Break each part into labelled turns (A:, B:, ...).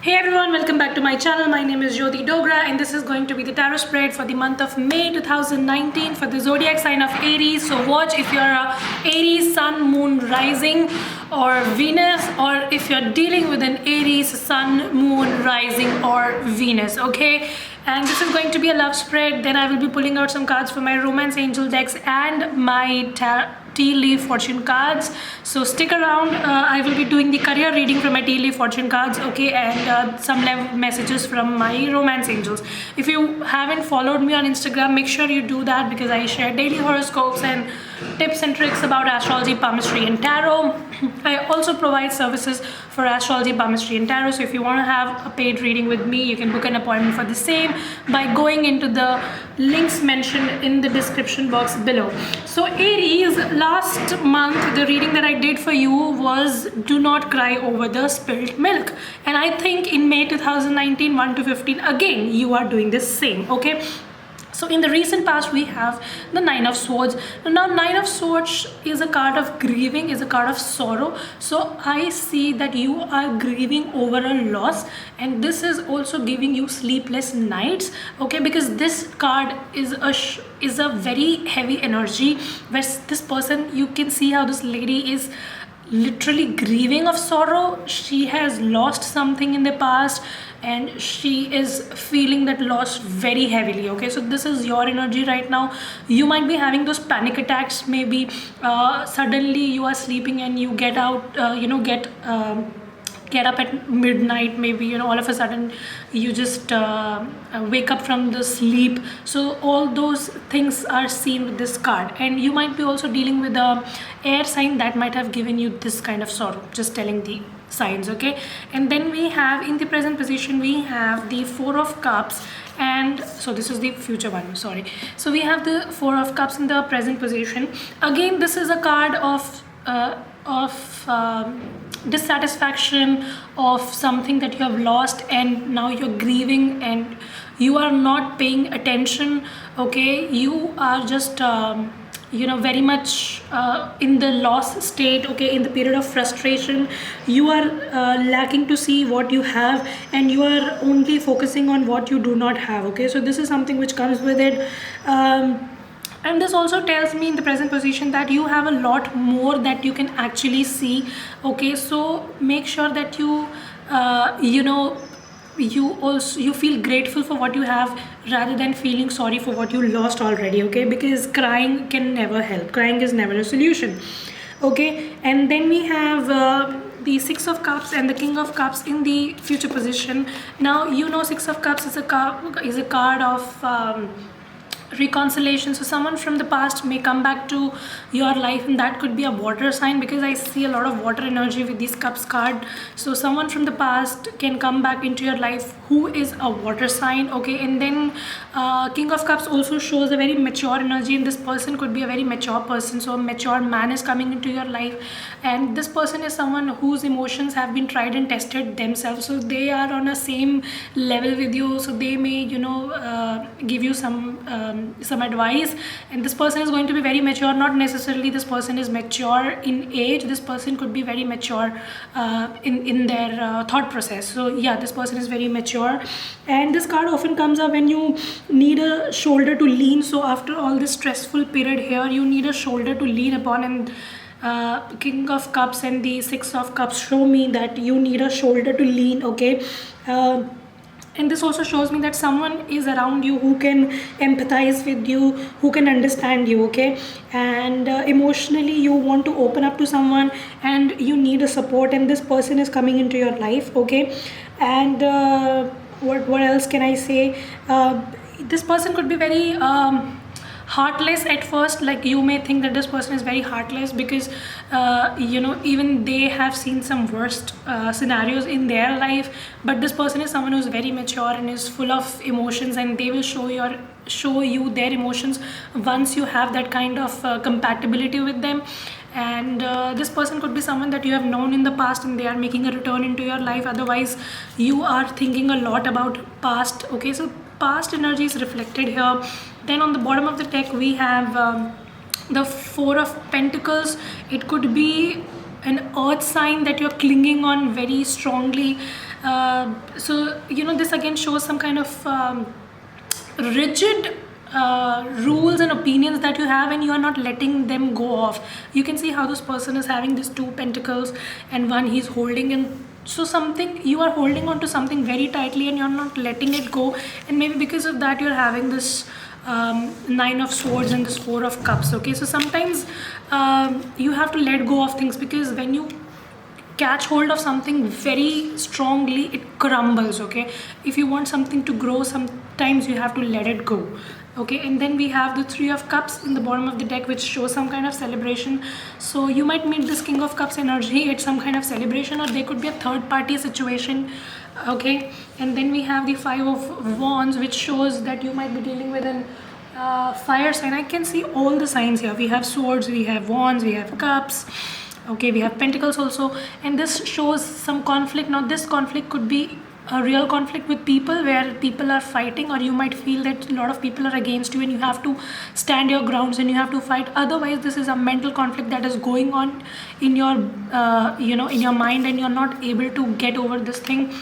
A: Hey everyone, welcome back to my channel. My name is Jyoti Dogra and this is going to be the tarot spread for the month of May 2019 for the zodiac sign of Aries. So watch if you're a Aries sun, moon, rising or Venus, or if you're dealing with an Aries sun, moon, rising or Venus, okay? And this is going to be a love spread. Then I will be pulling out some cards for my romance angel decks and my tea leaf fortune cards. So stick around. I will be doing the career reading from my tea leaf fortune cards, okay, and some messages from my romance angels. If you haven't followed me on Instagram, make sure you do that because I share daily horoscopes and tips and tricks about astrology, palmistry and tarot. I also provide services for astrology, palmistry and tarot. So if you want to have a paid reading with me, you can book an appointment for the same by going into the links mentioned in the description box below. So Aries, last month the reading that I did for you was do not cry over the spilled milk, and I think in May 2019 1 to 15 again you are doing the same, okay? So in the recent past we have the Nine of Swords. Now Nine of Swords is a card of grieving, is a card of sorrow. So I see that you are grieving over a loss, and this is also giving you sleepless nights, okay? Because this card is a very heavy energy where this person, you can see how this lady is literally grieving of sorrow. She has lost something in the past and she is feeling that loss very heavily, okay? So this is your energy right now. You might be having those panic attacks. Maybe suddenly you are sleeping and you get out, get up at midnight, maybe, all of a sudden you just wake up from the sleep. So all those things are seen with this card, and you might be also dealing with a air sign that might have given you this kind of sorrow, just telling the signs, okay? And then we have in the present position we have the Four of Cups, and so this is the future one, sorry. So we have the Four of Cups in the present position. Again, this is a card of dissatisfaction, of something that you have lost and now you're grieving and you are not paying attention, okay? You are just very much in the loss state, okay? In the period of frustration, you are lacking to see what you have and you are only focusing on what you do not have, okay? So this is something which comes with it. And this also tells me in the present position that you have a lot more that you can actually see, okay? So make sure that you you feel grateful for what you have rather than feeling sorry for what you lost already, okay? Because crying can never help. Crying is never a solution, okay? And then we have the Six of Cups and the King of Cups in the future position. Now Six of Cups is a card of reconciliation. So someone from the past may come back to your life, and that could be a water sign because I see a lot of water energy with these cups card. So someone from the past can come back into your life who is a water sign, okay? And then King of Cups also shows a very mature energy, and this person could be a very mature person. So a mature man is coming into your life, and this person is someone whose emotions have been tried and tested themselves, so they are on a same level with you. So they may give you some advice, and this person is going to be very mature. Not necessarily this person is mature in age, this person could be very mature in their thought process. So yeah, this person is very mature, and this card often comes up when you need a shoulder to lean. So after all this stressful period here, you need a shoulder to lean upon, and King of Cups and the Six of Cups show me that you need a shoulder to lean, okay? And this also shows me that someone is around you who can empathize with you, who can understand you, okay? And emotionally you want to open up to someone and you need a support, and this person is coming into your life, okay? And what else can I say? This person could be very heartless at first. Like you may think that this person is very heartless because even they have seen some worst scenarios in their life, but this person is someone who's very mature and is full of emotions, and they will show you their emotions once you have that kind of compatibility with them. And this person could be someone that you have known in the past and they are making a return into your life. Otherwise you are thinking a lot about past, okay? So past energy is reflected here. Then on the bottom of the deck we have the Four of Pentacles. It could be an earth sign that you're clinging on very strongly. So this again shows some kind of rigid rules and opinions that you have, and you are not letting them go off. You can see how this person is having these two pentacles and one he's holding in. So something, you are holding on to something very tightly and you're not letting it go, and maybe because of that you're having this nine of swords and this four of cups. Okay, so sometimes you have to let go of things, because when you catch hold of something very strongly, it crumbles. Okay, if you want something to grow, sometimes you have to let it go. Okay, and then we have the three of cups in the bottom of the deck, which shows some kind of celebration. So you might meet this king of cups energy at some kind of celebration, or there could be a third party situation. Okay, and then we have the five of wands, which shows that you might be dealing with an fire sign. I can see all the signs here. We have swords, we have wands, we have cups. Okay, we have pentacles also, and this shows some conflict. Now this conflict could be a real conflict with people, where people are fighting, or you might feel that a lot of people are against you and you have to stand your grounds and you have to fight. Otherwise, this is a mental conflict that is going on in your in your mind, and you're not able to get over this thing.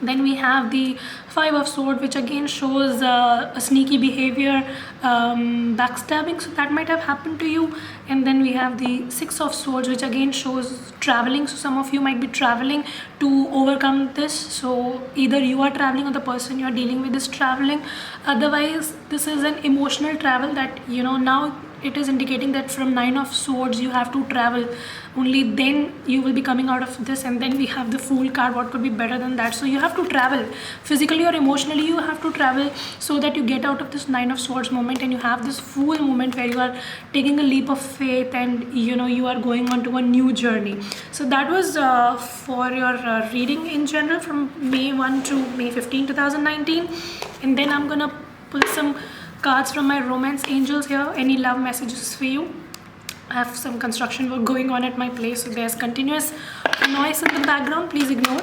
A: Then we have the five of swords, which again shows a sneaky behavior, backstabbing, so that might have happened to you. And then we have the six of swords, which again shows traveling. So some of you might be traveling to overcome this. So either you are traveling or the person you are dealing with is traveling. Otherwise, this is an emotional travel that now it is indicating that from nine of swords you have to travel. Only then you will be coming out of this. And then we have the fool card. What could be better than that? So you have to travel physically or emotionally. You have to travel so that you get out of this nine of swords moment, and you have this fool moment where you are taking a leap of faith, and you are going on to a new journey. So that was for your reading in general from May 1 to May 15 2019. And then I'm gonna pull some cards from my romance angels here. Any love messages for you? I have some construction work going on at my place, so there's continuous noise in the background. Please ignore.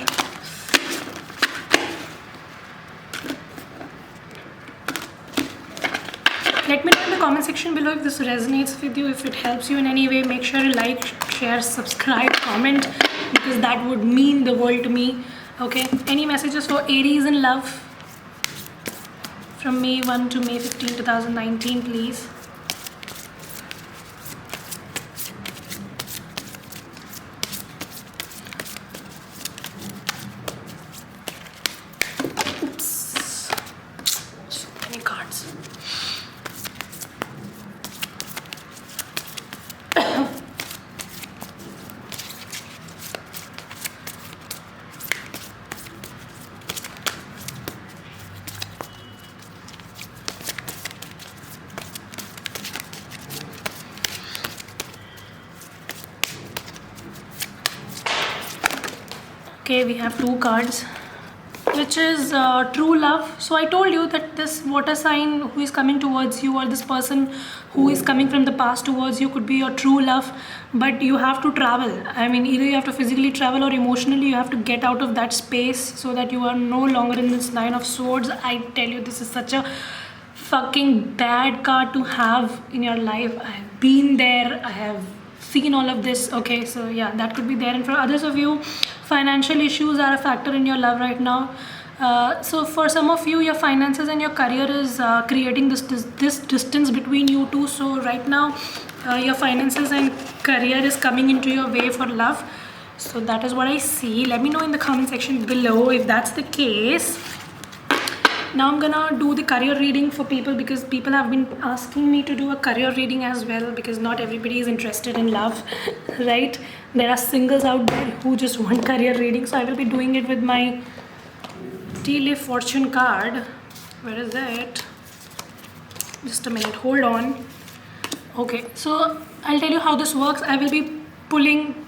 A: Let me know in the comment section below if this resonates with you, if it helps you in any way. Make sure you like, share, subscribe, comment, because that would mean the world to me. Okay, any messages for Aries in love from May 1 to May 15 2019, please? Okay, we have two cards, which is true love. So I told you that this water sign who is coming towards you, or this person who is coming from the past towards you, could be your true love, but you have to travel. I mean, either you have to physically travel or emotionally you have to get out of that space, so that you are no longer in this nine of swords. I tell you, this is such a fucking bad card to have in your life. I have been there, I have seen all of this. Okay, so yeah, that could be there. And for others of you, financial issues are a factor in your love right now. So for some of you, your finances and your career is creating this distance between you two. So right now, your finances and career is coming into your way for love. So that is what I see. Let me know in the comment section below if that's the case. Now I'm gonna do the career reading for people, because people have been asking me to do a career reading as well, because not everybody is interested in love, right? There are singles out there who just want career reading. So I will be doing it with my tea leaf fortune card. Where is it? Just a minute, hold on. Okay, so I'll tell you how this works. I will be pulling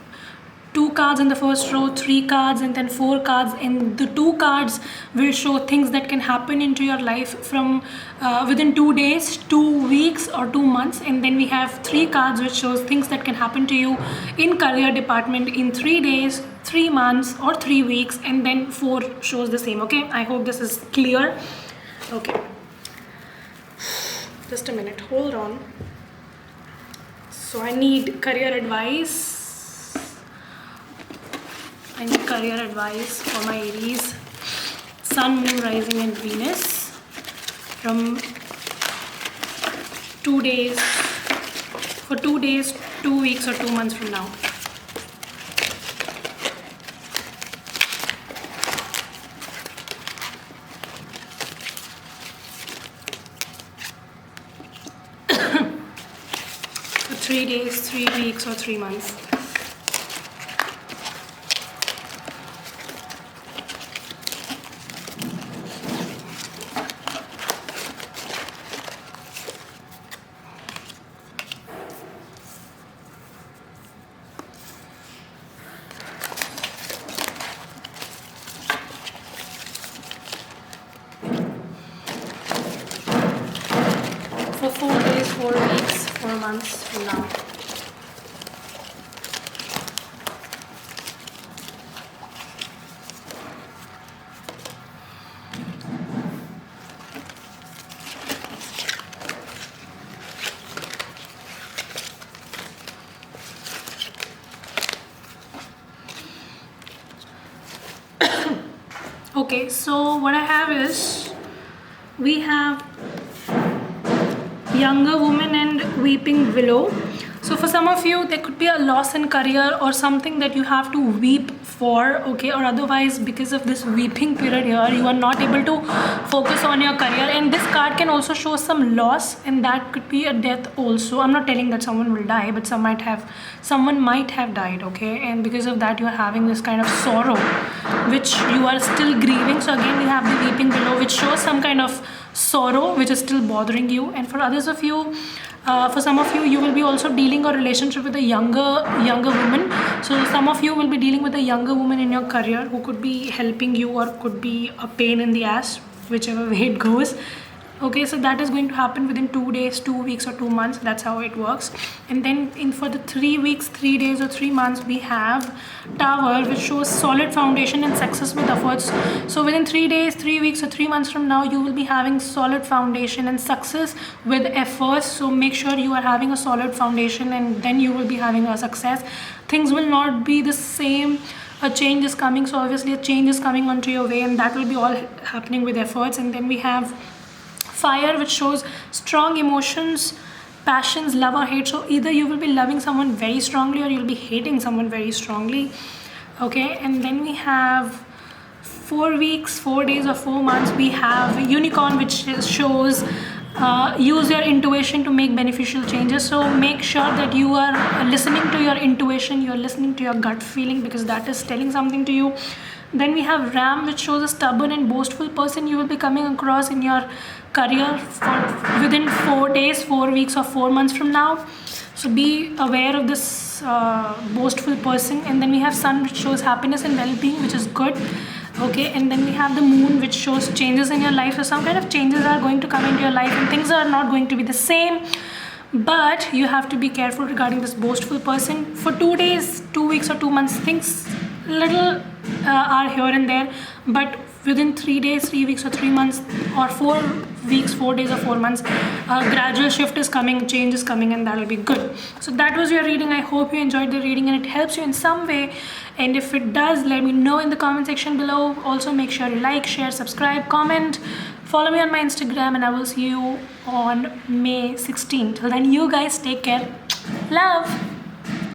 A: 2 cards in the first row, 3 cards, and then 4 cards, and the 2 cards will show things that can happen into your life from within 2 days, 2 weeks, or 2 months. And then we have 3 cards which shows things that can happen to you in career department in 3 days, 3 months, or 3 weeks, and then 4 shows the same. Okay, I hope this is clear. Okay, just a minute, hold on. So I need career advice. Any career advice for my Aries, Sun, Moon, Rising and Venus from 2 days, for 2 days, 2 weeks or 2 months from now. For 3 days, 3 weeks or 3 months. For 4 days, 4 weeks, 4 months from now. Okay, so what I have is, we have younger woman and weeping willow. So for some of you, there could be a loss in career or something that you have to weep for, okay, or otherwise because of this weeping period here, you are not able to focus on your career. And this card can also show some loss, and that could be a death also. I'm not telling that someone will die, but someone might have died, okay, and because of that you are having this kind of sorrow which you are still grieving. So again we have the weeping willow, which shows some kind of sorrow which is still bothering you. And for others of you, for some of you, you will be also dealing a relationship with a younger woman. So some of you will be dealing with a younger woman in your career who could be helping you or could be a pain in the ass, whichever way it goes. Okay, so that is going to happen within 2 days, 2 weeks or 2 months. That's how it works. And then for the 3 weeks, 3 days or 3 months, we have Tower, which shows solid foundation and success with efforts. So within 3 days, 3 weeks or 3 months from now, you will be having solid foundation and success with efforts. So make sure you are having a solid foundation, and then you will be having a success. Things will not be the same. A change is coming. So obviously a change is coming onto your way, and that will be all happening with efforts. And then we have Fire, which shows strong emotions, passions, love or hate. So either you will be loving someone very strongly or you'll be hating someone very strongly. Okay, and then we have 4 weeks, 4 days or 4 months. We have Unicorn, which shows use your intuition to make beneficial changes. So make sure that you are listening to your intuition, you are listening to your gut feeling, because that is telling something to you. Then we have Ram, which shows a stubborn and boastful person you will be coming across in your career within 4 days, 4 weeks or 4 months from now. So be aware of this boastful person. And then we have Sun, which shows happiness and well-being, which is good. Okay, and then we have the Moon, which shows changes in your life. So some kind of changes are going to come into your life, and things are not going to be the same. But you have to be careful regarding this boastful person. For 2 days, 2 weeks or 2 months, things little are here and there, but within 3 days, 3 weeks or 3 months, or 4 weeks, 4 days or 4 months, a gradual shift is coming, change is coming, and that will be good. So that was your reading. I hope you enjoyed the reading and it helps you in some way. And if it does, let me know in the comment section below. Also make sure you like, share, subscribe, comment, follow me on my Instagram, and I will see you on May 16th. Till then, you guys take care. Love.